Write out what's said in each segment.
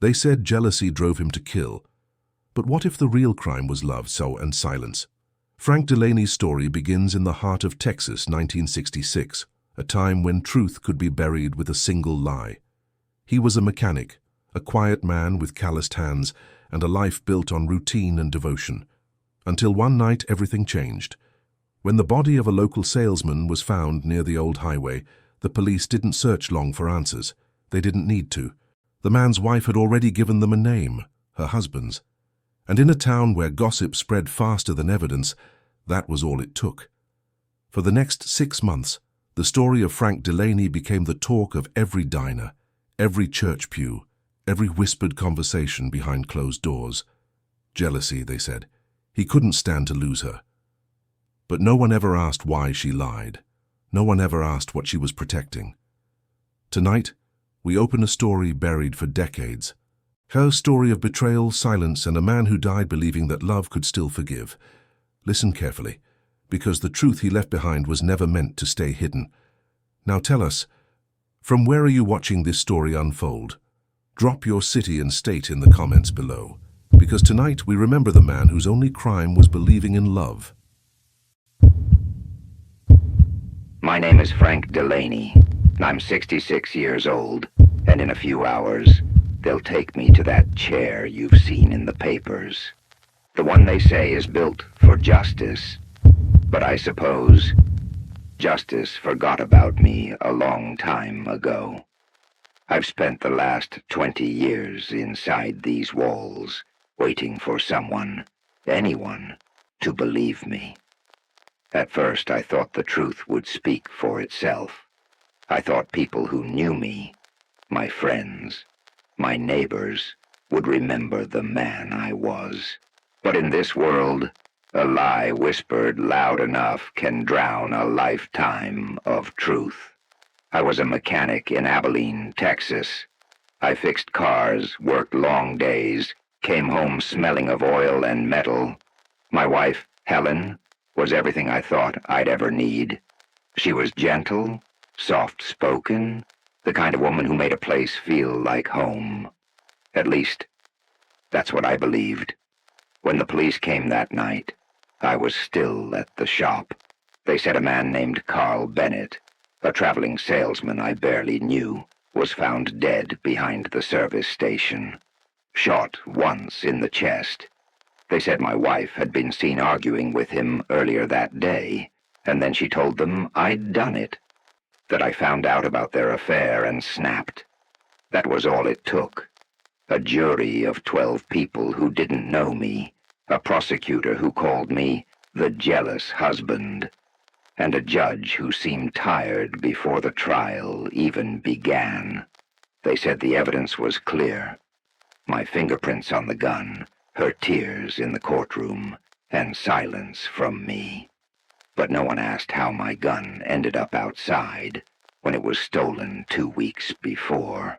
They said jealousy drove him to kill. But what if the real crime was love and silence? Frank Delaney's story begins in the heart of Texas, 1966, a time when truth could be buried with a single lie. He was a mechanic, a quiet man with calloused hands and a life built on routine and devotion. Until one night everything changed. When the body of a local salesman was found near the old highway, the police didn't search long for answers. They didn't need to. The man's wife had already given them a name, her husband's. And in a town where gossip spread faster than evidence, that was all it took. For the next 6 months, the story of Frank Delaney became the talk of every diner, every church pew, every whispered conversation behind closed doors. Jealousy, they said. He couldn't stand to lose her. But no one ever asked why she lied. No one ever asked what she was protecting. Tonight, we open a story buried for decades. Her story of betrayal, silence, and a man who died believing that love could still forgive. Listen carefully, because the truth he left behind was never meant to stay hidden. Now tell us, from where are you watching this story unfold? Drop your city and state in the comments below, because tonight we remember the man whose only crime was believing in love. My name is Frank Delaney. I'm 66 years old, and in a few hours, they'll take me to that chair you've seen in the papers. The one they say is built for justice. But I suppose justice forgot about me a long time ago. I've spent the last 20 years inside these walls, waiting for someone, anyone, to believe me. At first, I thought the truth would speak for itself. I thought people who knew me, my friends, my neighbors, would remember the man I was. But in this world, a lie whispered loud enough can drown a lifetime of truth. I was a mechanic in Abilene, Texas. I fixed cars, worked long days, came home smelling of oil and metal. My wife, Helen, was everything I thought I'd ever need. She was gentle, soft-spoken, the kind of woman who made a place feel like home. At least, that's what I believed. When the police came that night, I was still at the shop. They said a man named Carl Bennett, a traveling salesman I barely knew, was found dead behind the service station, shot once in the chest. They said my wife had been seen arguing with him earlier that day, and then she told them I'd done it, that I found out about their affair and snapped. That was all it took. A jury of 12 people who didn't know me, a prosecutor who called me the jealous husband, and a judge who seemed tired before the trial even began. They said the evidence was clear. My fingerprints on the gun, her tears in the courtroom, and silence from me. But no one asked how my gun ended up outside when it was stolen 2 weeks before.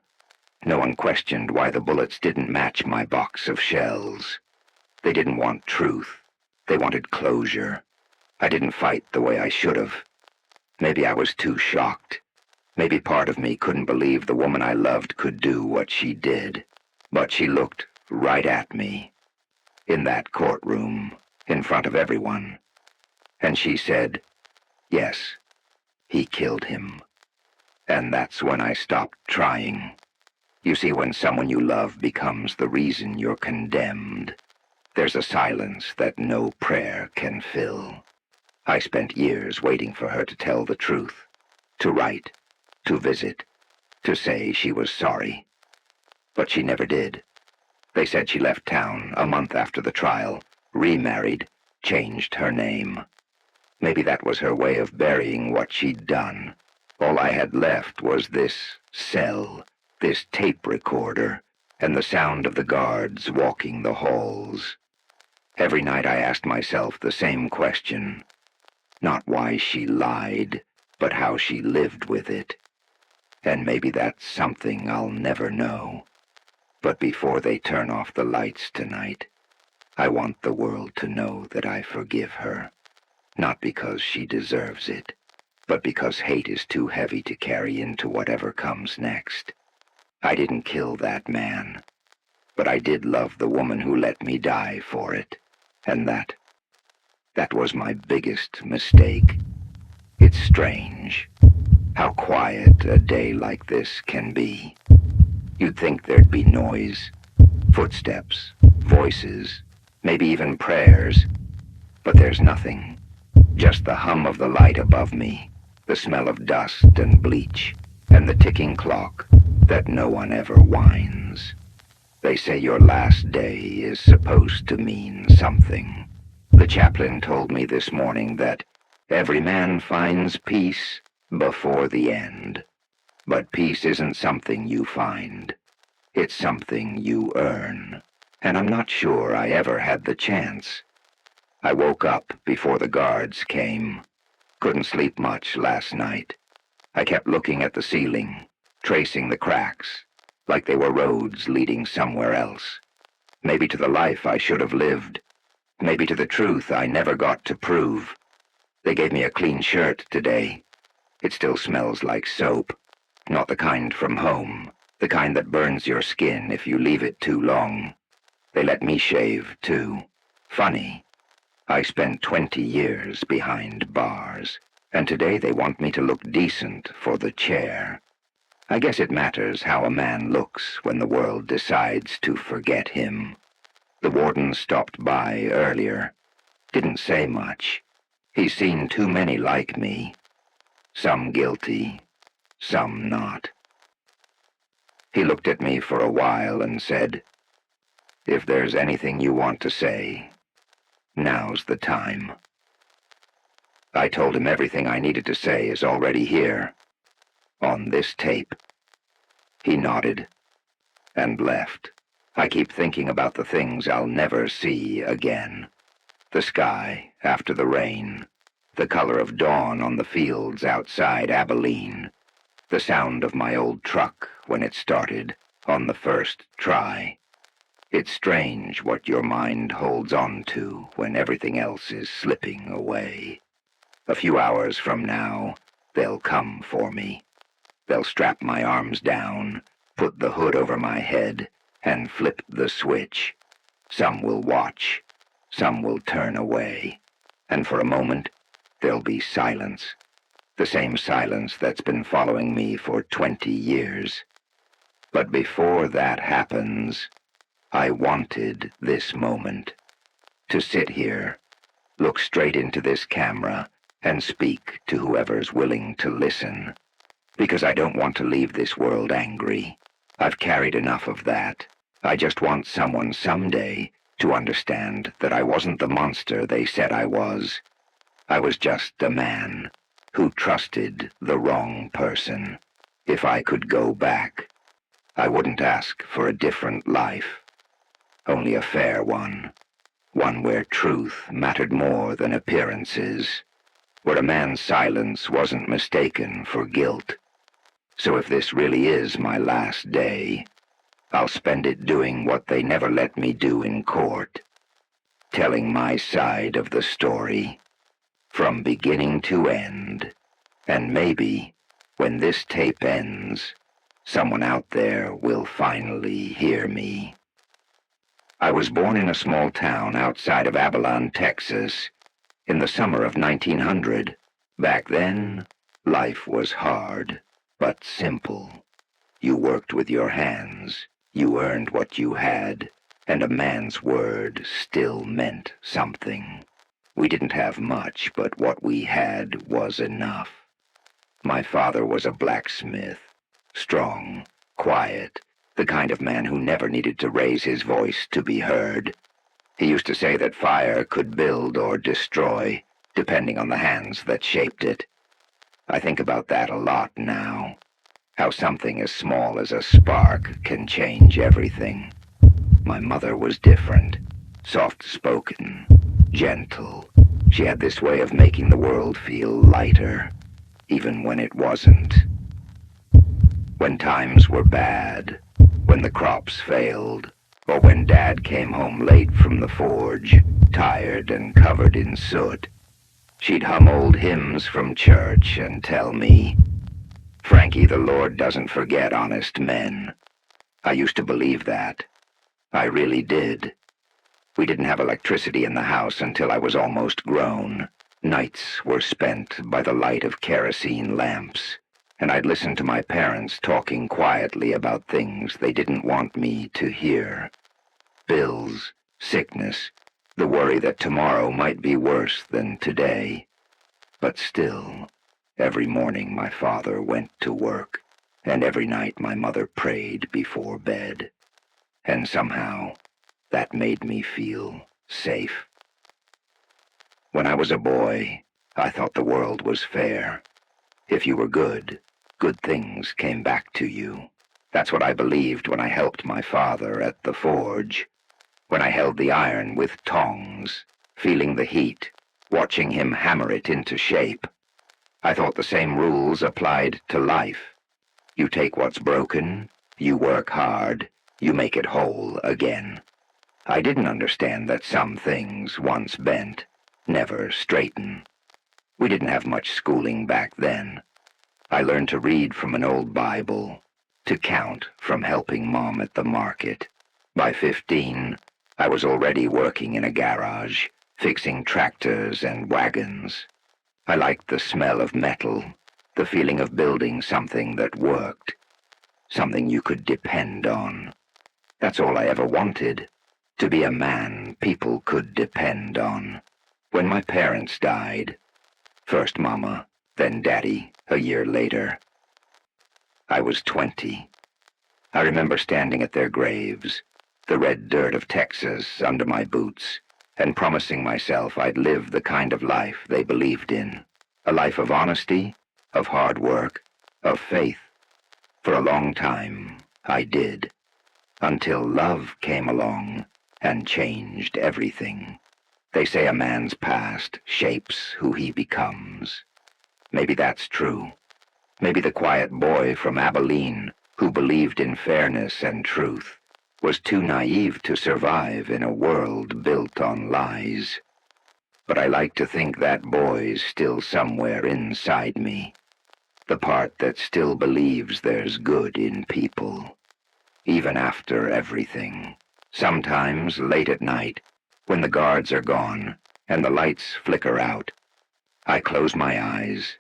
No one questioned why the bullets didn't match my box of shells. They didn't want truth. They wanted closure. I didn't fight the way I should have. Maybe I was too shocked. Maybe part of me couldn't believe the woman I loved could do what she did. But she looked right at me, in that courtroom, in front of everyone. And she said, yes, he killed him. And that's when I stopped trying. You see, when someone you love becomes the reason you're condemned, there's a silence that no prayer can fill. I spent years waiting for her to tell the truth, to write, to visit, to say she was sorry. But she never did. They said she left town a month after the trial, remarried, changed her name. Maybe that was her way of burying what she'd done. All I had left was this cell, this tape recorder, and the sound of the guards walking the halls. Every night I asked myself the same question. Not why she lied, but how she lived with it. And maybe that's something I'll never know. But before they turn off the lights tonight, I want the world to know that I forgive her. Not because she deserves it, but because hate is too heavy to carry into whatever comes next. I didn't kill that man. but I did love the woman who let me die for it. And that was my biggest mistake. It's strange how quiet a day like this can be. You'd think there'd be noise, footsteps, voices, maybe even prayers, but there's nothing. Just the hum of the light above me, the smell of dust and bleach, and the ticking clock that no one ever winds. They say your last day is supposed to mean something. The chaplain told me this morning that every man finds peace before the end. But peace isn't something you find. It's something you earn. And I'm not sure I ever had the chance. I woke up before the guards came. Couldn't sleep much last night. I kept looking at the ceiling, tracing the cracks, like they were roads leading somewhere else. Maybe to the life I should have lived. Maybe to the truth I never got to prove. They gave me a clean shirt today. It still smells like soap. Not the kind from home. The kind that burns your skin if you leave it too long. They let me shave, too. Funny. I spent 20 years behind bars, and today they want me to look decent for the chair. I guess it matters how a man looks when the world decides to forget him. The warden stopped by earlier. Didn't say much. He's seen too many like me. Some guilty, some not. He looked at me for a while and said, "If there's anything you want to say, now's the time." I told him everything I needed to say is already here, on this tape. He nodded and left. I keep thinking about the things I'll never see again. The sky after the rain, the color of dawn on the fields outside Abilene, the sound of my old truck when it started on the first try. It's strange what your mind holds on to when everything else is slipping away. A few hours from now, they'll come for me. They'll strap my arms down, put the hood over my head, and flip the switch. Some will watch, some will turn away, and for a moment, there'll be silence. The same silence that's been following me for 20 years. But before that happens, I wanted this moment. To sit here, look straight into this camera, and speak to whoever's willing to listen. Because I don't want to leave this world angry. I've carried enough of that. I just want someone someday to understand that I wasn't the monster they said I was. I was just a man who trusted the wrong person. If I could go back, I wouldn't ask for a different life. Only a fair one. One where truth mattered more than appearances. Where a man's silence wasn't mistaken for guilt. So if this really is my last day, I'll spend it doing what they never let me do in court. Telling my side of the story, from beginning to end. And maybe, when this tape ends, someone out there will finally hear me. I was born in a small town outside of Abilene, Texas, in the summer of 1900. Back then, life was hard, but simple. You worked with your hands, you earned what you had, and a man's word still meant something. We didn't have much, but what we had was enough. My father was a blacksmith, strong, quiet, the kind of man who never needed to raise his voice to be heard. He used to say that fire could build or destroy, depending on the hands that shaped it. I think about that a lot now. How something as small as a spark can change everything. My mother was different, soft-spoken, gentle. She had this way of making the world feel lighter, even when it wasn't. When times were bad, when the crops failed, or when Dad came home late from the forge, tired and covered in soot, she'd hum old hymns from church and tell me, "Frankie, the Lord doesn't forget honest men." I used to believe that. I really did. We didn't have electricity in the house until I was almost grown. Nights were spent by the light of kerosene lamps, and I'd listen to my parents talking quietly about things they didn't want me to hear. Bills, sickness, the worry that tomorrow might be worse than today. But still, every morning my father went to work, and every night my mother prayed before bed. And somehow, that made me feel safe. When I was a boy, I thought the world was fair. If you were good, good things came back to you. That's what I believed when I helped my father at the forge, when I held the iron with tongs, feeling the heat, watching him hammer it into shape. I thought the same rules applied to life. You take what's broken, you work hard, you make it whole again. I didn't understand that some things, once bent, never straighten. We didn't have much schooling back then. I learned to read from an old Bible, to count from helping Mom at the market. By 15, I was already working in a garage, fixing tractors and wagons. I liked the smell of metal, the feeling of building something that worked, something you could depend on. That's all I ever wanted. To be a man people could depend on. When my parents died, first Mama, then Daddy, a year later, I was 20. I remember standing at their graves, the red dirt of Texas under my boots, and promising myself I'd live the kind of life they believed in. A life of honesty, of hard work, of faith. For a long time, I did. Until love came along and changed everything. They say a man's past shapes who he becomes. Maybe that's true. Maybe the quiet boy from Abilene, who believed in fairness and truth, was too naive to survive in a world built on lies. But I like to think that boy's still somewhere inside me, the part that still believes there's good in people, even after everything. Sometimes, late at night, when the guards are gone and the lights flicker out, I close my eyes,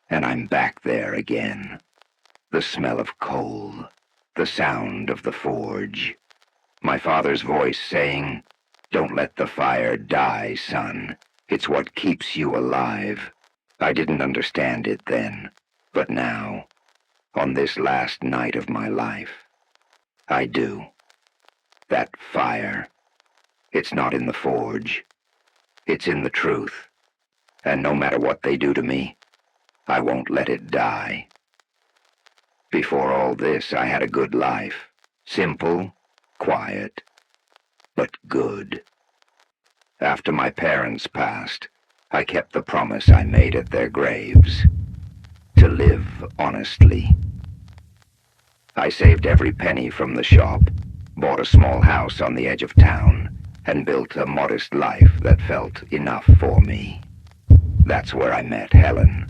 and I'm back there again. The smell of coal, the sound of the forge, my father's voice saying, "Don't let the fire die, son. It's what keeps you alive." I didn't understand it then, but now, on this last night of my life, I do. That fire, it's not in the forge. It's in the truth. And no matter what they do to me, I won't let it die. Before all this, I had a good life. Simple, quiet, but good. After my parents passed, I kept the promise I made at their graves, to live honestly. I saved every penny from the shop, bought a small house on the edge of town, and built a modest life that felt enough for me. That's where I met Helen.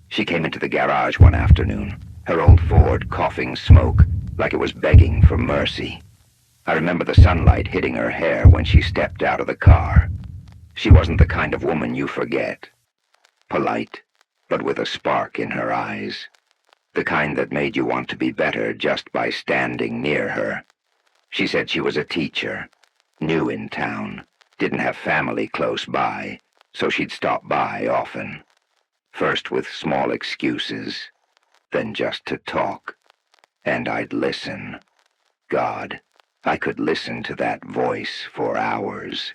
She came into the garage one afternoon, her old Ford coughing smoke like it was begging for mercy. I remember the sunlight hitting her hair when she stepped out of the car. She wasn't the kind of woman you forget. Polite, but with a spark in her eyes. The kind that made you want to be better just by standing near her. She said she was a teacher, new in town, didn't have family close by, so she'd stop by often. First with small excuses, then just to talk. And I'd listen. God, I could listen to that voice for hours.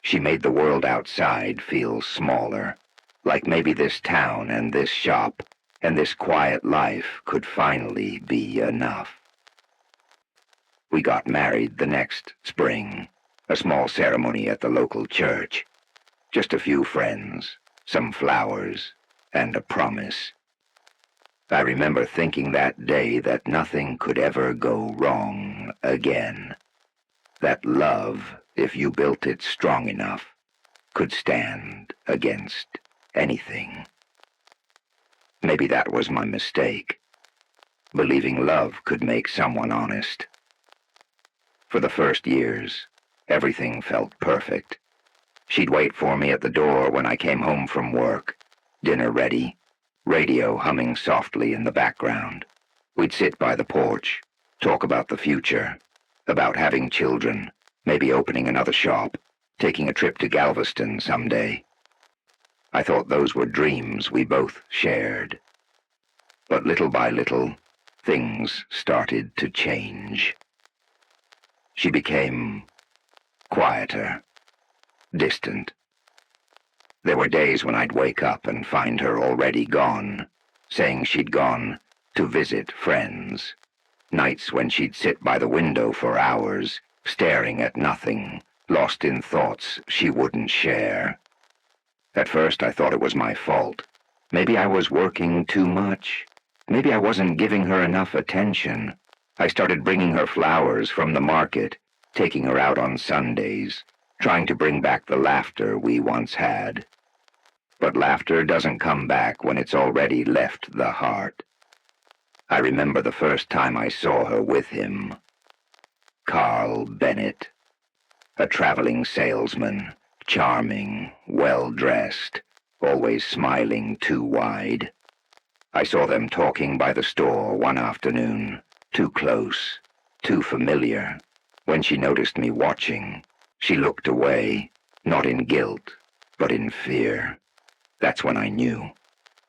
She made the world outside feel smaller, like maybe this town and this shop and this quiet life could finally be enough. We got married the next spring, a small ceremony at the local church. Just a few friends, some flowers, and a promise. I remember thinking that day that nothing could ever go wrong again. That love, if you built it strong enough, could stand against anything. Maybe that was my mistake, believing love could make someone honest. For the first years, everything felt perfect. She'd wait for me at the door when I came home from work, dinner ready, radio humming softly in the background. We'd sit by the porch, talk about the future, about having children, maybe opening another shop, taking a trip to Galveston someday. I thought those were dreams we both shared. But little by little, things started to change. She became quieter, distant. There were days when I'd wake up and find her already gone, saying she'd gone to visit friends. Nights when she'd sit by the window for hours, staring at nothing, lost in thoughts she wouldn't share. At first I thought it was my fault. Maybe I was working too much. Maybe I wasn't giving her enough attention. I started bringing her flowers from the market, taking her out on Sundays, trying to bring back the laughter we once had. But laughter doesn't come back when it's already left the heart. I remember the first time I saw her with him. Carl Bennett, a traveling salesman, charming, well-dressed, always smiling too wide. I saw them talking by the store one afternoon, too close, too familiar. When she noticed me watching, she looked away, not in guilt, but in fear. That's when I knew.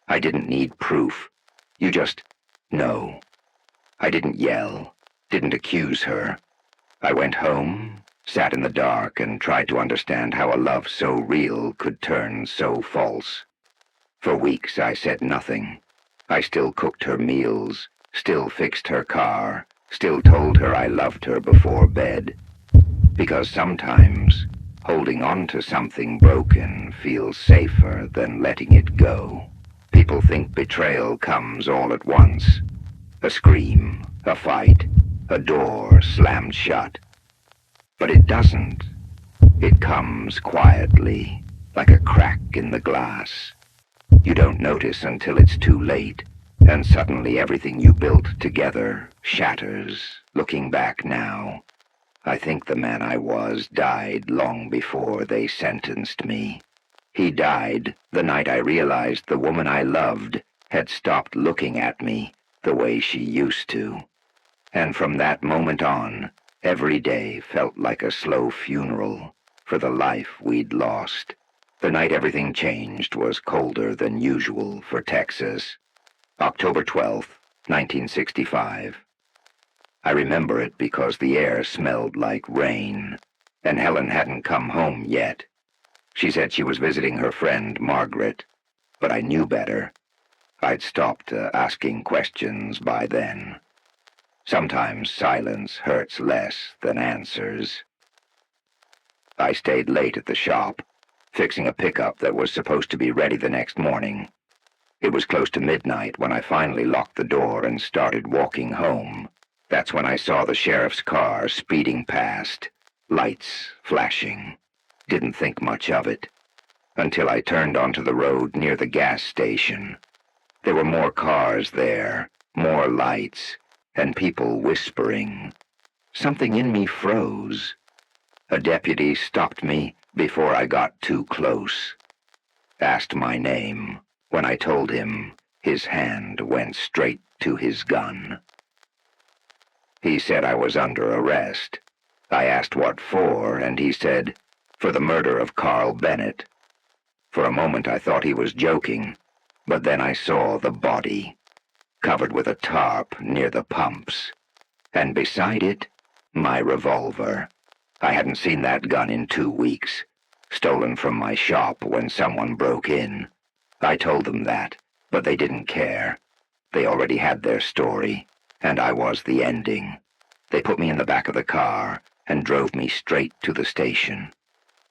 I didn't need proof. You just know. I didn't yell, didn't accuse her. I went home, sat in the dark, and tried to understand how a love so real could turn so false. For weeks I said nothing. I still cooked her meals, still fixed her car, still told her I loved her before bed. Because sometimes holding on to something broken feels safer than letting it go. People think betrayal comes all at once. A scream, a fight, a door slammed shut. But it doesn't. It comes quietly, like a crack in the glass. You don't notice until it's too late, and suddenly everything you built together shatters. Looking back now, I think the man I was died long before they sentenced me. He died the night I realized the woman I loved had stopped looking at me the way she used to. And from that moment on, every day felt like a slow funeral for the life we'd lost. The night everything changed was colder than usual for Texas. October 12th, 1965. I remember it because the air smelled like rain, and Helen hadn't come home yet. She said she was visiting her friend Margaret, but I knew better. I'd stopped asking questions by then. Sometimes silence hurts less than answers. I stayed late at the shop, fixing a pickup that was supposed to be ready the next morning. It was close to midnight when I finally locked the door and started walking home. That's when I saw the sheriff's car speeding past, lights flashing. Didn't think much of it, until I turned onto the road near the gas station. There were more cars there, more lights, and people whispering. Something in me froze. A deputy stopped me before I got too close. Asked my name. When I told him, his hand went straight to his gun. He said I was under arrest. I asked what for, and he said, for the murder of Carl Bennett. For a moment I thought he was joking, but then I saw the body, covered with a tarp near the pumps, and beside it, my revolver. I hadn't seen that gun in 2 weeks, stolen from my shop when someone broke in. I told them that, but they didn't care. They already had their story, and I was the ending. They put me in the back of the car and drove me straight to the station.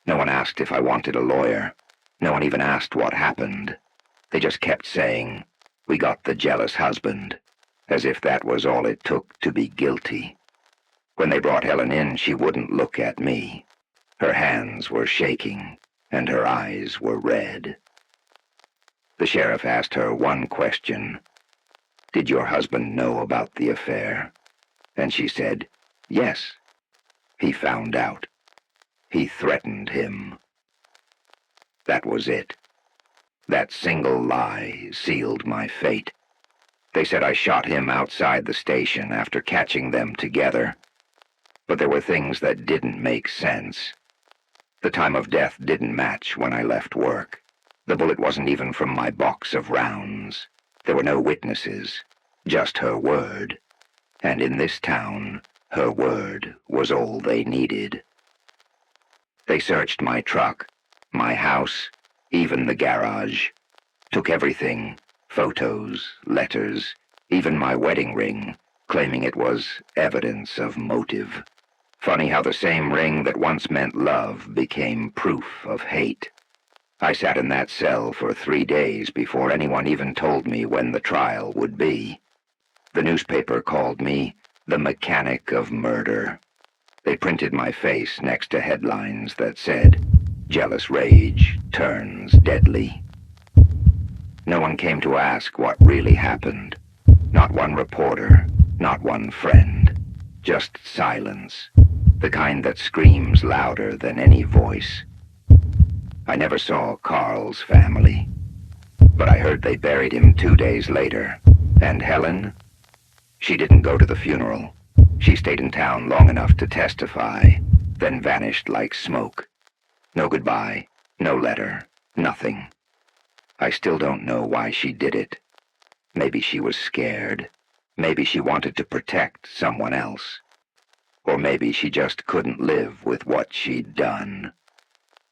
No one asked if I wanted a lawyer. No one even asked what happened. They just kept saying, "We got the jealous husband," as if that was all it took to be guilty. When they brought Helen in, she wouldn't look at me. Her hands were shaking, and her eyes were red. The sheriff asked her one question. "Did your husband know about the affair?" And she said, "Yes." He found out. He threatened him. That was it. That single lie sealed my fate. They said I shot him outside the station after catching them together. But there were things that didn't make sense. The time of death didn't match when I left work. The bullet wasn't even from my box of rounds. There were no witnesses, just her word. And in this town, her word was all they needed. They searched my truck, my house, even the garage. Took everything, photos, letters, even my wedding ring, claiming it was evidence of motive. Funny how the same ring that once meant love became proof of hate. I sat in that cell for 3 days before anyone even told me when the trial would be. The newspaper called me the mechanic of murder. They printed my face next to headlines that said, "Jealous rage turns deadly." No one came to ask what really happened. Not one reporter, not one friend. Just silence. The kind that screams louder than any voice. I never saw Carl's family, but I heard they buried him 2 days later. And Helen? She didn't go to the funeral. She stayed in town long enough to testify, then vanished like smoke. No goodbye, no letter, nothing. I still don't know why she did it. Maybe she was scared. Maybe she wanted to protect someone else. Or maybe she just couldn't live with what she'd done.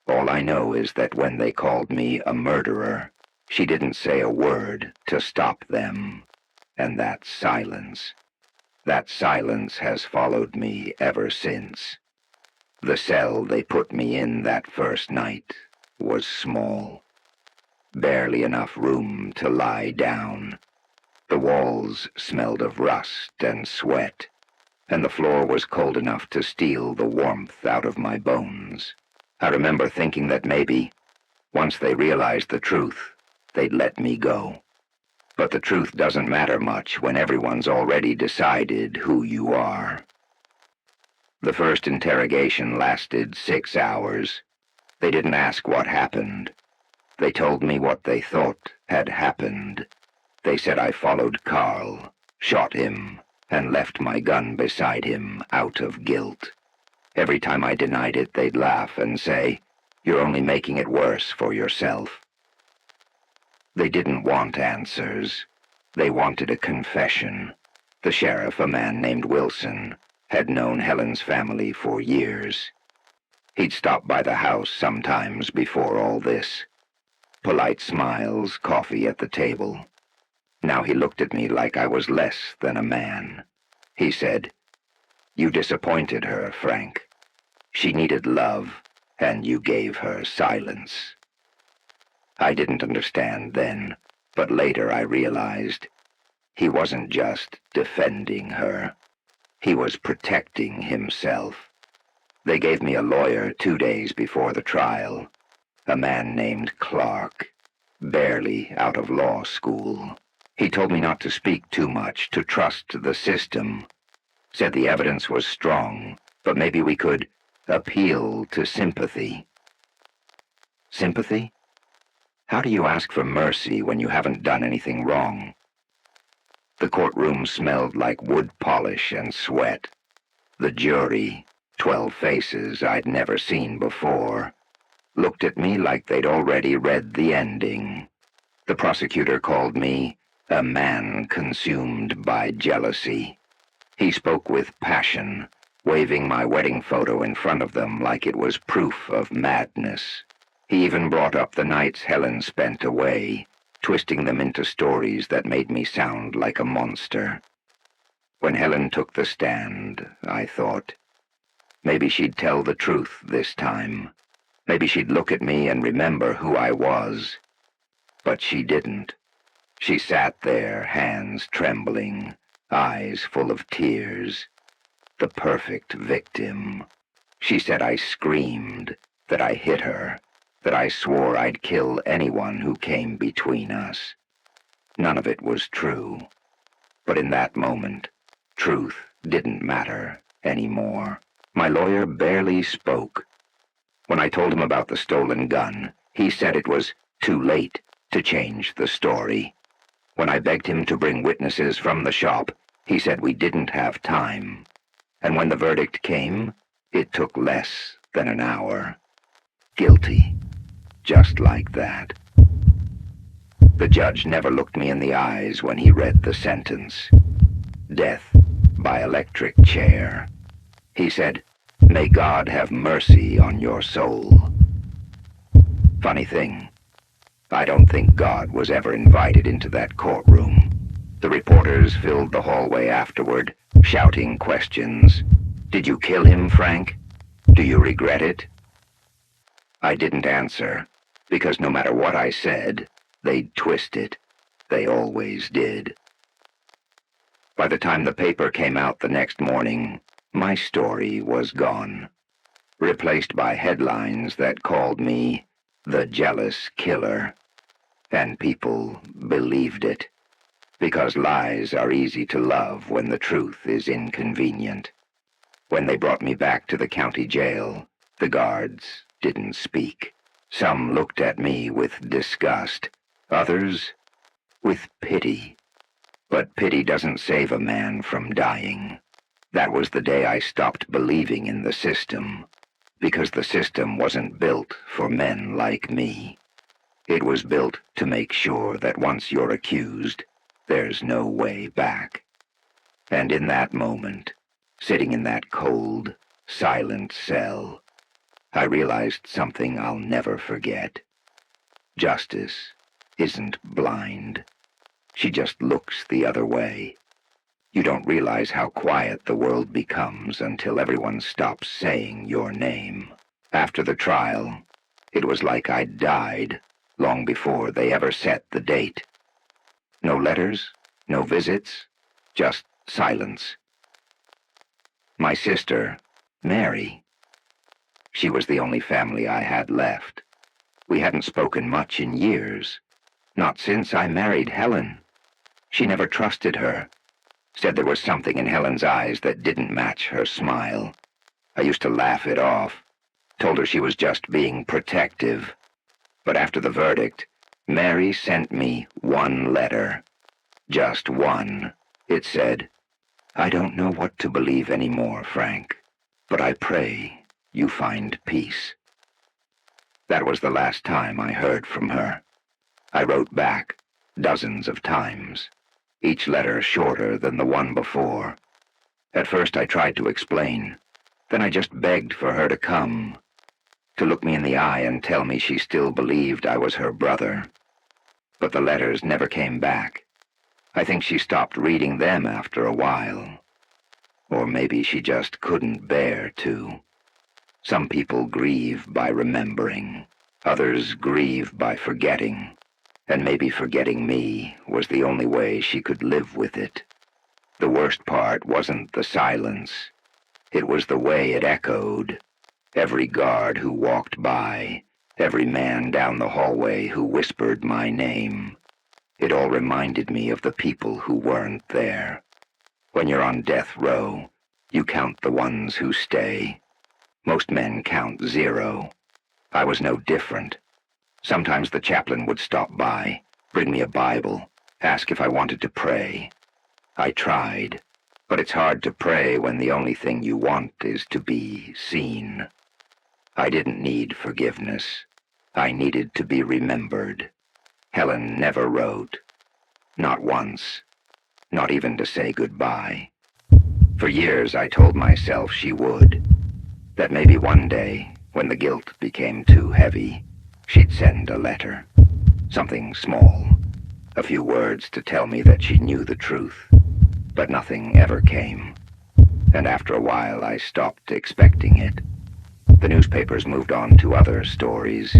All I know is that when they called me a murderer, she didn't say a word to stop them. And that silence has followed me ever since. The cell they put me in that first night was small. Barely enough room to lie down. The walls smelled of rust and sweat, and the floor was cold enough to steal the warmth out of my bones. I remember thinking that maybe, once they realized the truth, they'd let me go. But the truth doesn't matter much when everyone's already decided who you are. The first interrogation lasted 6 hours. They didn't ask what happened. They told me what they thought had happened. They said I followed Carl, shot him, and left my gun beside him out of guilt. Every time I denied it, they'd laugh and say, "You're only making it worse for yourself." They didn't want answers. They wanted a confession. The sheriff, a man named Wilson, had known Helen's family for years. He'd stop by the house sometimes before all this. Polite smiles, coffee at the table. Now he looked at me like I was less than a man. He said, "You disappointed her, Frank. She needed love, and you gave her silence." I didn't understand then, but later I realized he wasn't just defending her. He was protecting himself. They gave me a lawyer 2 days before the trial, a man named Clark, barely out of law school. He told me not to speak too much, to trust the system. Said the evidence was strong, but maybe we could appeal to sympathy. Sympathy? How do you ask for mercy when you haven't done anything wrong? The courtroom smelled like wood polish and sweat. The jury, 12 faces I'd never seen before, looked at me like they'd already read the ending. The prosecutor called me a man consumed by jealousy. He spoke with passion, waving my wedding photo in front of them like it was proof of madness. He even brought up the nights Helen spent away, twisting them into stories that made me sound like a monster. When Helen took the stand, I thought, maybe she'd tell the truth this time. Maybe she'd look at me and remember who I was. But she didn't. She sat there, hands trembling, eyes full of tears. The perfect victim. She said I screamed, that I hit her, that I swore I'd kill anyone who came between us. None of it was true. But in that moment, truth didn't matter anymore. My lawyer barely spoke. When I told him about the stolen gun, he said it was too late to change the story. When I begged him to bring witnesses from the shop, he said we didn't have time. And when the verdict came, it took less than an hour. Guilty. Just like that. The judge never looked me in the eyes when he read the sentence. Death by electric chair. He said, "May God have mercy on your soul." Funny thing, I don't think God was ever invited into that courtroom. The reporters filled the hallway afterward, shouting questions. "Did you kill him, Frank? Do you regret it?" I didn't answer, because no matter what I said, they'd twist it. They always did. By the time the paper came out the next morning, my story was gone, replaced by headlines that called me the jealous killer. And people believed it, because lies are easy to love when the truth is inconvenient. When they brought me back to the county jail, the guards didn't speak. Some looked at me with disgust, others with pity. But pity doesn't save a man from dying. That was the day I stopped believing in the system, because the system wasn't built for men like me. It was built to make sure that once you're accused, there's no way back. And in that moment, sitting in that cold, silent cell, I realized something I'll never forget. Justice isn't blind. She just looks the other way. You don't realize how quiet the world becomes until everyone stops saying your name. After the trial, it was like I'd died long before they ever set the date. No letters, no visits, just silence. My sister, Mary, she was the only family I had left. We hadn't spoken much in years, not since I married Helen. She never trusted her, said there was something in Helen's eyes that didn't match her smile. I used to laugh it off, told her she was just being protective. But after the verdict, Mary sent me one letter. Just one. It said, "I don't know what to believe anymore, Frank, but I pray you find peace." That was the last time I heard from her. I wrote back dozens of times, each letter shorter than the one before. At first I tried to explain, then I just begged for her to come, to look me in the eye and tell me she still believed I was her brother. But the letters never came back. I think she stopped reading them after a while. Or maybe she just couldn't bear to. Some people grieve by remembering. Others grieve by forgetting. And maybe forgetting me was the only way she could live with it. The worst part wasn't the silence. It was the way it echoed. Every guard who walked by, every man down the hallway who whispered my name. It all reminded me of the people who weren't there. When you're on death row, you count the ones who stay. Most men count 0. I was no different. Sometimes the chaplain would stop by, bring me a Bible, ask if I wanted to pray. I tried, but it's hard to pray when the only thing you want is to be seen. I didn't need forgiveness. I needed to be remembered. Helen never wrote. Not once. Not even to say goodbye. For years I told myself she would. That maybe one day, when the guilt became too heavy, she'd send a letter. Something small. A few words to tell me that she knew the truth. But nothing ever came. And after a while I stopped expecting it. The newspapers moved on to other stories.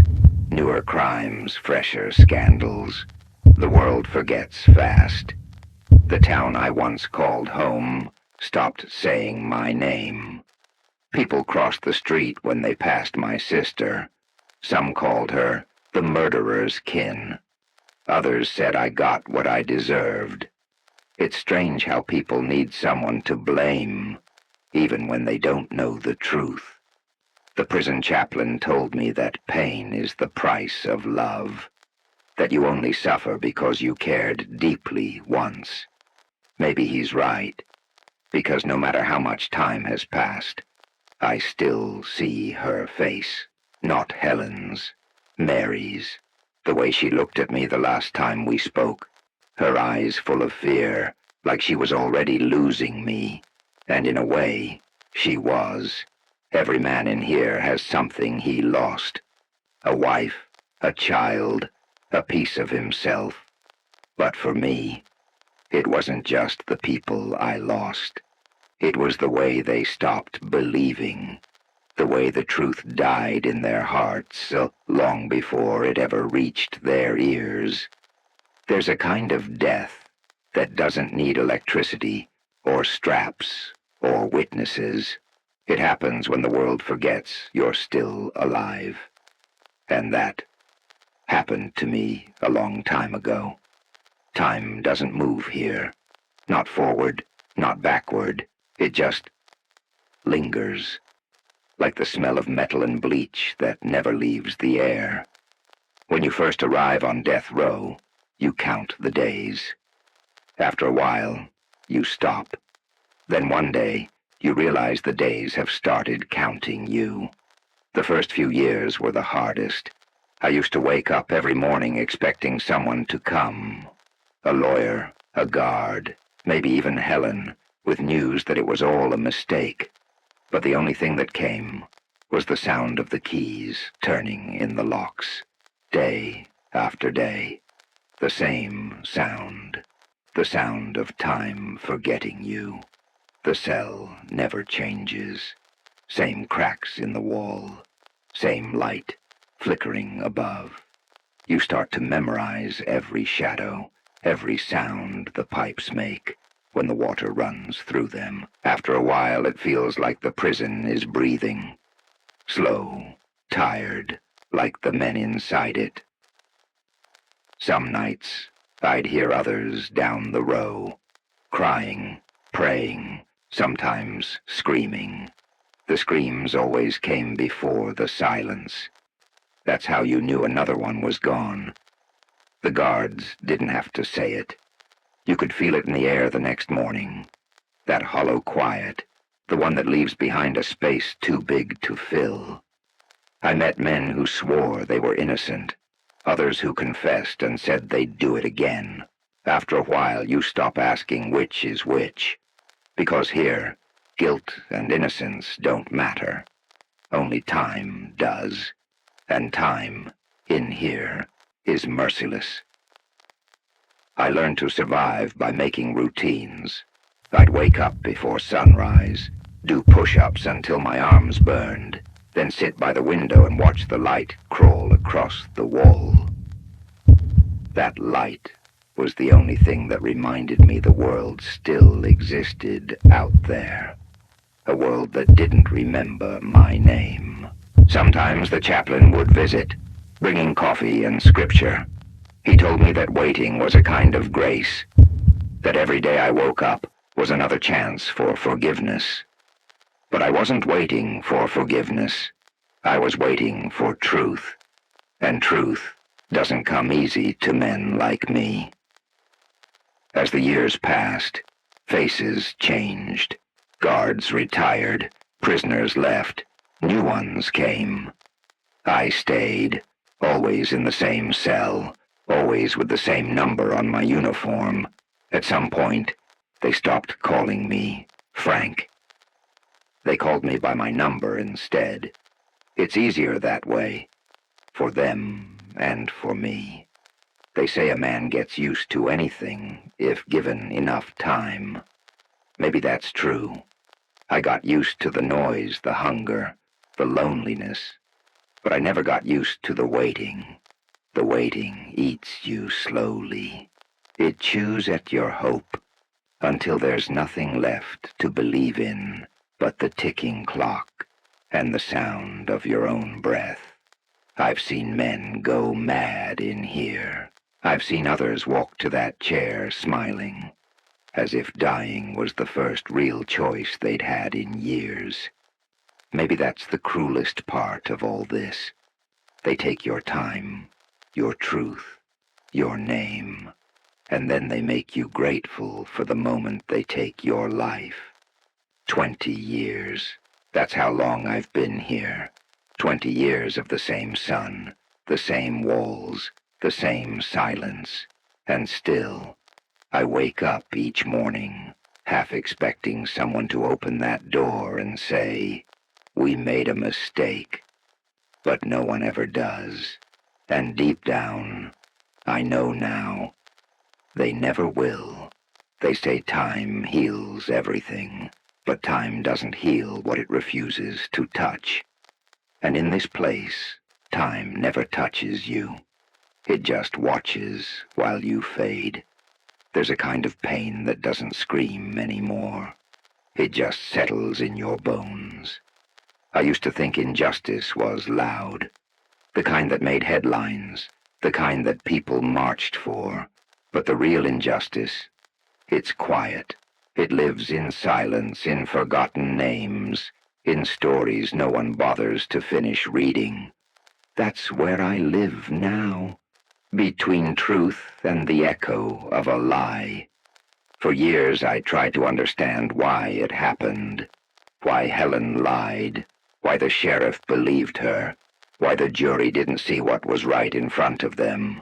Newer crimes, fresher scandals. The world forgets fast. The town I once called home stopped saying my name. People crossed the street when they passed my sister. Some called her the murderer's kin. Others said I got what I deserved. It's strange how people need someone to blame even when they don't know the truth. The prison chaplain told me that pain is the price of love, that you only suffer because you cared deeply once. Maybe he's right, because no matter how much time has passed, I still see her face, not Helen's, Mary's, the way she looked at me the last time we spoke, her eyes full of fear, like she was already losing me, and in a way, she was. Every man in here has something he lost, a wife, a child, a piece of himself. But for me, it wasn't just the people I lost. It was the way they stopped believing, the way the truth died in their hearts long before it ever reached their ears. There's a kind of death that doesn't need electricity or straps or witnesses. It happens when the world forgets you're still alive. And that happened to me a long time ago. Time doesn't move here. Not forward, not backward. It just lingers, like the smell of metal and bleach that never leaves the air. When you first arrive on death row, you count the days. After a while, you stop. Then one day, you realize the days have started counting you. The first few years were the hardest. I used to wake up every morning expecting someone to come. A lawyer, a guard, maybe even Helen, with news that it was all a mistake. But the only thing that came was the sound of the keys turning in the locks. Day after day, the same sound. The sound of time forgetting you. The cell never changes. Same cracks in the wall. Same light flickering above. You start to memorize every shadow, every sound the pipes make when the water runs through them. After a while, it feels like the prison is breathing. Slow, tired, like the men inside it. Some nights, I'd hear others down the row, crying, praying, sometimes screaming. The screams always came before the silence. That's how you knew another one was gone. The guards didn't have to say it. You could feel it in the air the next morning. That hollow quiet, the one that leaves behind a space too big to fill. I met men who swore they were innocent, others who confessed and said they'd do it again. After a while, you stop asking which is which, because here, guilt and innocence don't matter. Only time does, and time, in here, is merciless. I learned to survive by making routines. I'd wake up before sunrise, do push-ups until my arms burned, then sit by the window and watch the light crawl across the wall. That light was the only thing that reminded me the world still existed out there. A world that didn't remember my name. Sometimes the chaplain would visit, bringing coffee and scripture. He told me that waiting was a kind of grace, that every day I woke up was another chance for forgiveness. But I wasn't waiting for forgiveness. I was waiting for truth. And truth doesn't come easy to men like me. As the years passed, faces changed. Guards retired, prisoners left, new ones came. I stayed, always in the same cell, always with the same number on my uniform. At some point, they stopped calling me Frank. They called me by my number instead. It's easier that way, for them and for me. They say a man gets used to anything if given enough time. Maybe that's true. I got used to the noise, the hunger, the loneliness, but I never got used to the waiting. The waiting eats you slowly. It chews at your hope until there's nothing left to believe in but the ticking clock and the sound of your own breath. I've seen men go mad in here. I've seen others walk to that chair smiling. as if dying was the first real choice they'd had in years. Maybe that's the cruelest part of all this. They take your time, your truth, your name, and then they make you grateful for the moment they take your life. 20 years. That's how long I've been here. 20 years of the same sun, the same walls, the same silence. And still, I wake up each morning, half expecting someone to open that door and say, "We made a mistake." But no one ever does. And deep down, I know now, they never will. They say time heals everything, but time doesn't heal what it refuses to touch. And in this place, time never touches you. It just watches while you fade. There's a kind of pain that doesn't scream anymore. It just settles in your bones. I used to think injustice was loud, the kind that made headlines, the kind that people marched for. But the real injustice, it's quiet. It lives in silence, in forgotten names, in stories no one bothers to finish reading. That's where I live now, between truth and the echo of a lie. For years I tried to understand why it happened, why Helen lied, why the sheriff believed her, why the jury didn't see what was right in front of them.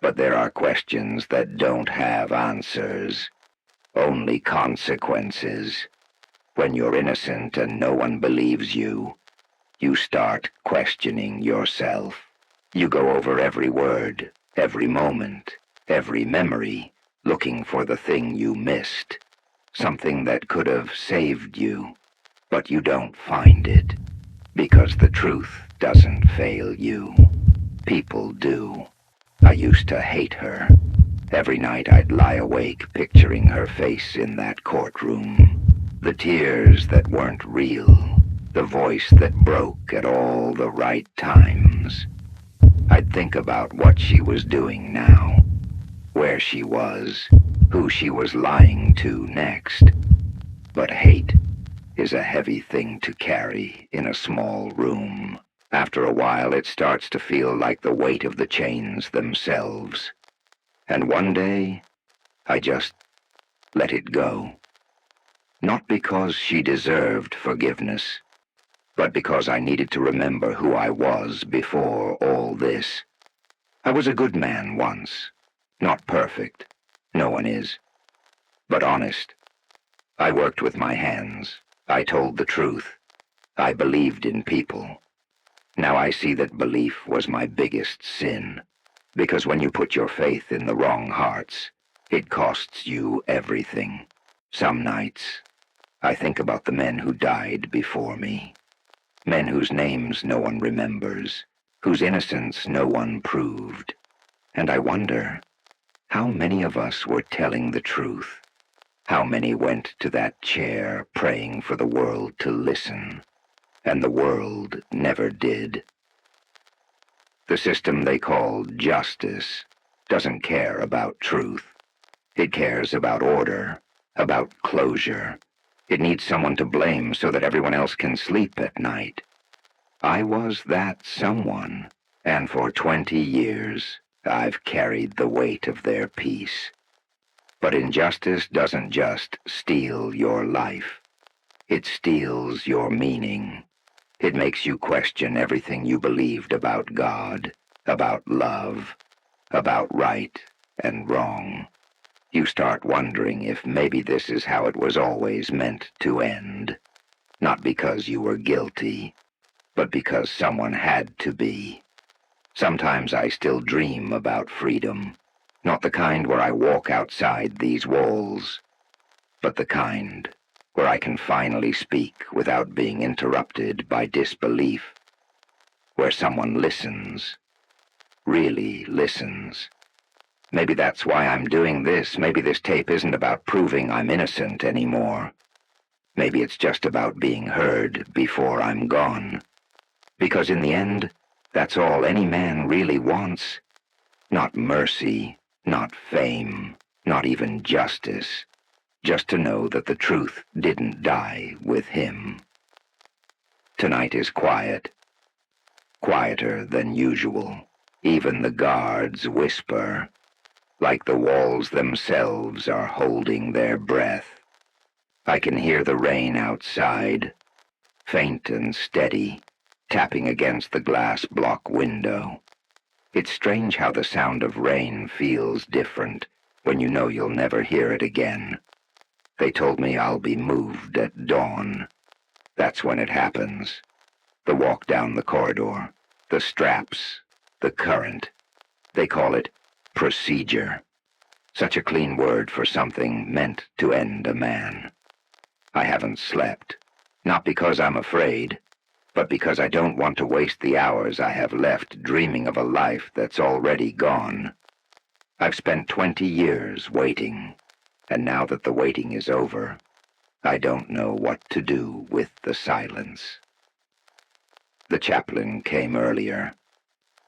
But there are questions that don't have answers, only consequences. When you're innocent and no one believes you, you start questioning yourself. You go over every word, every moment, every memory, looking for the thing you missed, something that could have saved you, but you don't find it, because the truth doesn't fail you. People do. I used to hate her. Every night I'd lie awake picturing her face in that courtroom. The tears that weren't real, the voice that broke at all the right times. I'd think about what she was doing now, where she was, who she was lying to next. But hate is a heavy thing to carry in a small room. After a while, it starts to feel like the weight of the chains themselves. And one day, I just let it go. Not because she deserved forgiveness, but because I needed to remember who I was before all this. I was a good man once. Not perfect. No one is. But honest. I worked with my hands. I told the truth. I believed in people. Now I see that belief was my biggest sin. Because when you put your faith in the wrong hearts, it costs you everything. Some nights, I think about the men who died before me. Men whose names no one remembers, whose innocence no one proved. And I wonder, how many of us were telling the truth? How many went to that chair praying for the world to listen, and the world never did? The system they call justice doesn't care about truth. It cares about order, about closure. It needs someone to blame so that everyone else can sleep at night. I was that someone, and for 20 years I've carried the weight of their peace. But injustice doesn't just steal your life. It steals your meaning. It makes you question everything you believed about God, about love, about right and wrong. You start wondering if maybe this is how it was always meant to end. Not because you were guilty, but because someone had to be. Sometimes I still dream about freedom. Not the kind where I walk outside these walls, but the kind where I can finally speak without being interrupted by disbelief. Where someone listens, really listens. Maybe that's why I'm doing this. Maybe this tape isn't about proving I'm innocent anymore. Maybe it's just about being heard before I'm gone. Because in the end, that's all any man really wants. Not mercy, not fame, not even justice. just to know that the truth didn't die with him. Tonight is quiet, quieter than usual. Even the guards whisper, like the walls themselves are holding their breath. I can hear the rain outside, faint and steady, tapping against the glass block window. It's strange how the sound of rain feels different when you know you'll never hear it again. They told me I'll be moved at dawn. That's when it happens. The walk down the corridor, the straps, the current. They call it procedure. Such a clean word for something meant to end a man. I haven't slept, not because I'm afraid, but because I don't want to waste the hours I have left dreaming of a life that's already gone. I've spent 20 years waiting, and now that the waiting is over, I don't know what to do with the silence. The chaplain came earlier,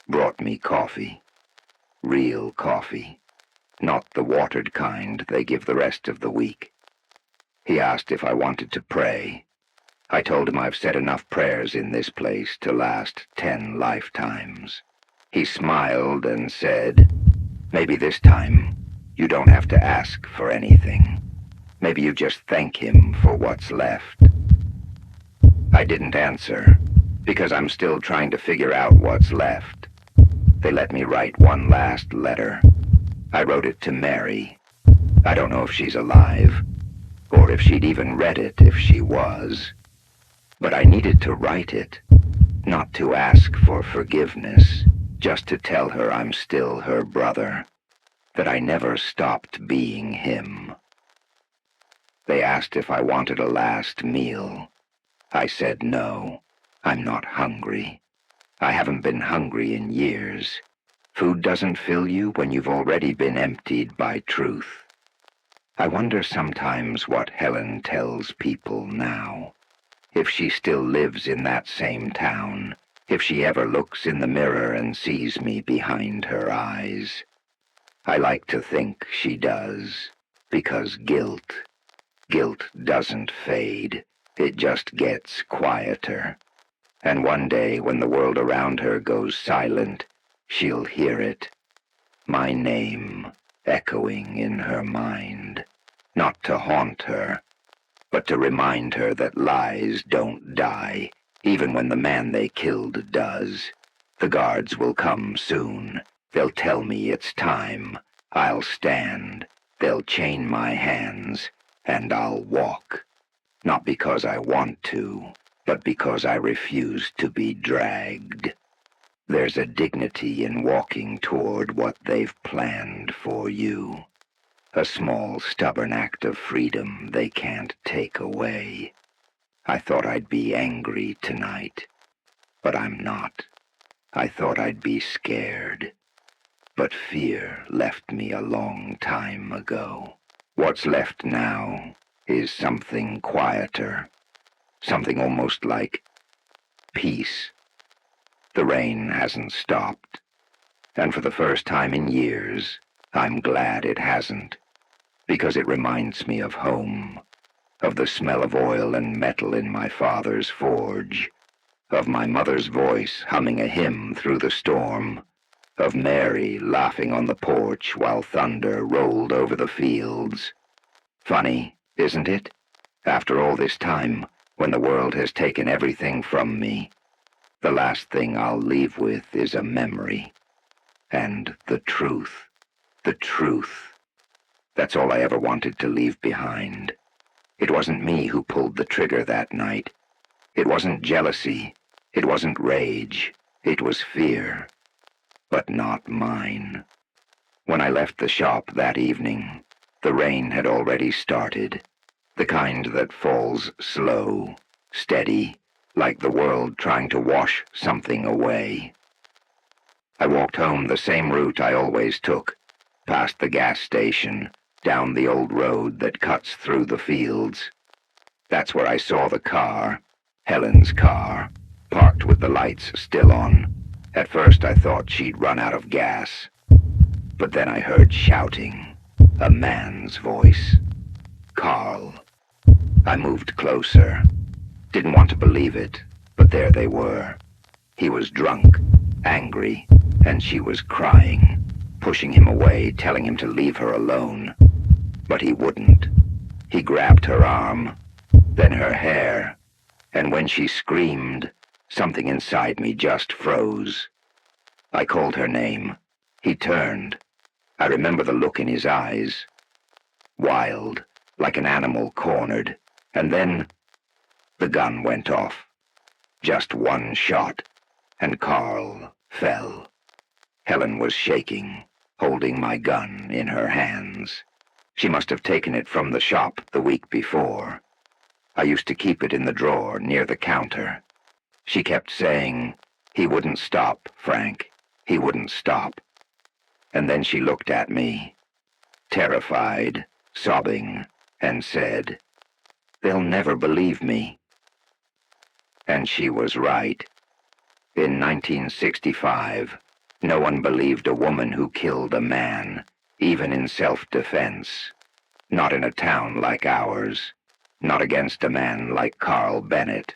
brought me coffee. Real coffee, not the watered kind they give the rest of the week. He asked if I wanted to pray. I told him I've said enough prayers in this place to last 10 lifetimes. He smiled and said, "Maybe this time you don't have to ask for anything. Maybe you just thank him for what's left." I didn't answer, because I'm still trying to figure out what's left. They let me write one last letter. I wrote it to Mary. I don't know if she's alive, or if she'd even read it if she was. But I needed to write it, not to ask for forgiveness, just to tell her I'm still her brother, that I never stopped being him. They asked if I wanted a last meal. I said no, I'm not hungry. I haven't been hungry in years. Food doesn't fill you when you've already been emptied by truth. I wonder sometimes what Helen tells people now. If she still lives in that same town, if she ever looks in the mirror and sees me behind her eyes. I like to think she does, because guilt doesn't fade. It just gets quieter. And one day when the world around her goes silent, she'll hear it. My name echoing in her mind, not to haunt her, but to remind her that lies don't die, even when the man they killed does. The guards will come soon. They'll tell me it's time. I'll stand. They'll chain my hands, and I'll walk. Not because I want to, but because I refuse to be dragged. There's a dignity in walking toward what they've planned for you. A small, stubborn act of freedom they can't take away. I thought I'd be angry tonight, but I'm not. I thought I'd be scared, but fear left me a long time ago. What's left now is something quieter, something almost like peace. The rain hasn't stopped, and for the first time in years, I'm glad it hasn't, because it reminds me of home, of the smell of oil and metal in my father's forge, of my mother's voice humming a hymn through the storm, of Mary laughing on the porch while thunder rolled over the fields. Funny, isn't it? After all this time, when the world has taken everything from me, the last thing I'll leave with is a memory. And the truth. The truth. That's all I ever wanted to leave behind. It wasn't me who pulled the trigger that night. It wasn't jealousy. It wasn't rage. It was fear. But not mine. When I left the shop that evening, the rain had already started. The kind that falls slow, steady, like the world trying to wash something away. I walked home the same route I always took, past the gas station, down the old road that cuts through the fields. That's where I saw the car, Helen's car, parked with the lights still on. At first I thought she'd run out of gas. But then I heard shouting, a man's voice. Carl. I moved closer. Didn't want to believe it, but there they were. He was drunk, angry, and she was crying, pushing him away, telling him to leave her alone. But he wouldn't. He grabbed her arm, then her hair, and when she screamed, something inside me just froze. I called her name. He turned. I remember the look in his eyes. Wild, like an animal cornered. And then the gun went off. Just one shot, and Carl fell. Helen was shaking, holding my gun in her hands. She must have taken it from the shop the week before. I used to keep it in the drawer near the counter. She kept saying, "He wouldn't stop, Frank. He wouldn't stop." And then she looked at me, terrified, sobbing, and said, "They'll never believe me." And she was right. In 1965, no one believed a woman who killed a man, even in self-defense. Not in a town like ours. Not against a man like Carl Bennett.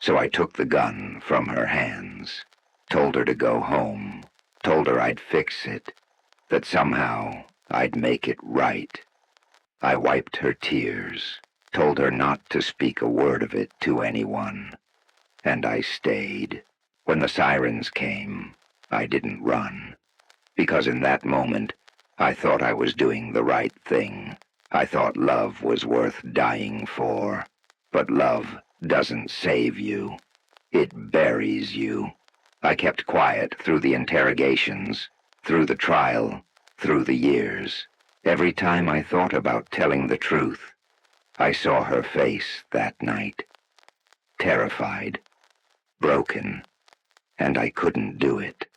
So I took the gun from her hands, told her to go home, told her I'd fix it, that somehow I'd make it right. I wiped her tears, told her not to speak a word of it to anyone. And I stayed. When the sirens came, I didn't run. Because in that moment, I thought I was doing the right thing. I thought love was worth dying for. But love doesn't save you. It buries you. I kept quiet through the interrogations, through the trial, through the years. Every time I thought about telling the truth, I saw her face that night. Terrified, broken, and I couldn't do it.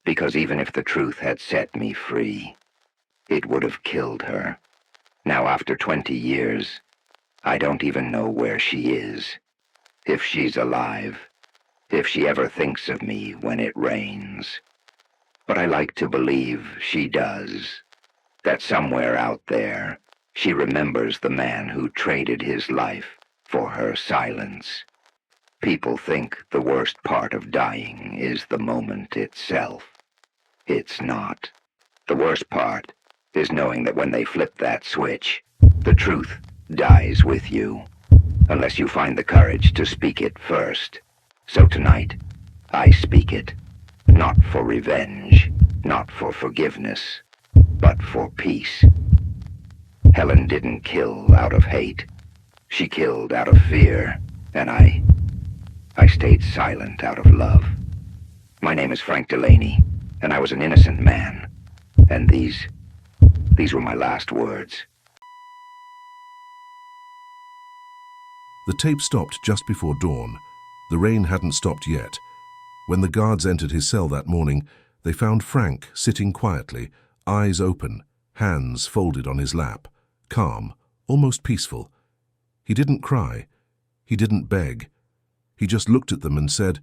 Because even if the truth had set me free, it would have killed her. Now after 20 years, I don't even know where she is. If she's alive. If she ever thinks of me when it rains. But I like to believe she does. That somewhere out there, she remembers the man who traded his life for her silence. People think the worst part of dying is the moment itself. It's not. The worst part is knowing that when they flip that switch, the truth dies with you, unless you find the courage to speak it first. So tonight, I speak it, not for revenge, not for forgiveness, but for peace. Helen didn't kill out of hate. She killed out of fear, and I stayed silent out of love. My name is Frank Delaney, and I was an innocent man. And these were my last words. The tape stopped just before dawn. The rain hadn't stopped yet. When the guards entered his cell that morning, they found Frank sitting quietly, eyes open, hands folded on his lap, calm, almost peaceful. He didn't cry. He didn't beg. He just looked at them and said,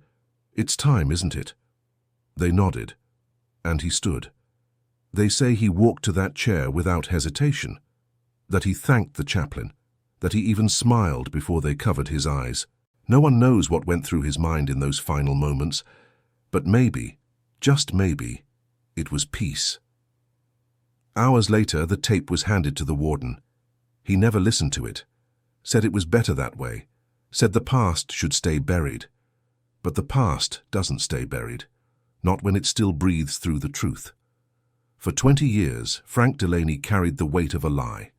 "It's time, isn't it?" They nodded, and he stood. They say he walked to that chair without hesitation, that he thanked the chaplain, that he even smiled before they covered his eyes. No one knows what went through his mind in those final moments, but maybe, just maybe, it was peace. Hours later, the tape was handed to the warden. He never listened to it, said it was better that way, said the past should stay buried. But the past doesn't stay buried, not when it still breathes through the truth. For 20 years, Frank Delaney carried the weight of a lie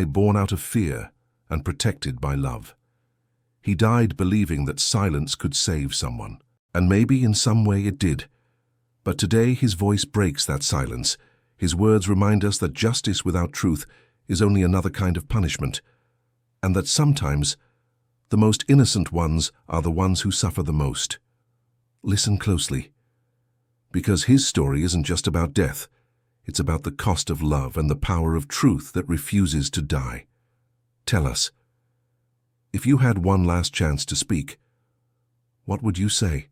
born out of fear and protected by love. He died believing that silence could save someone, and maybe in some way it did. But today his voice breaks that silence. His words remind us that justice without truth is only another kind of punishment, and that sometimes the most innocent ones are the ones who suffer the most. Listen closely, because his story isn't just about death. It's about the cost of love and the power of truth that refuses to die. Tell us, if you had one last chance to speak, what would you say?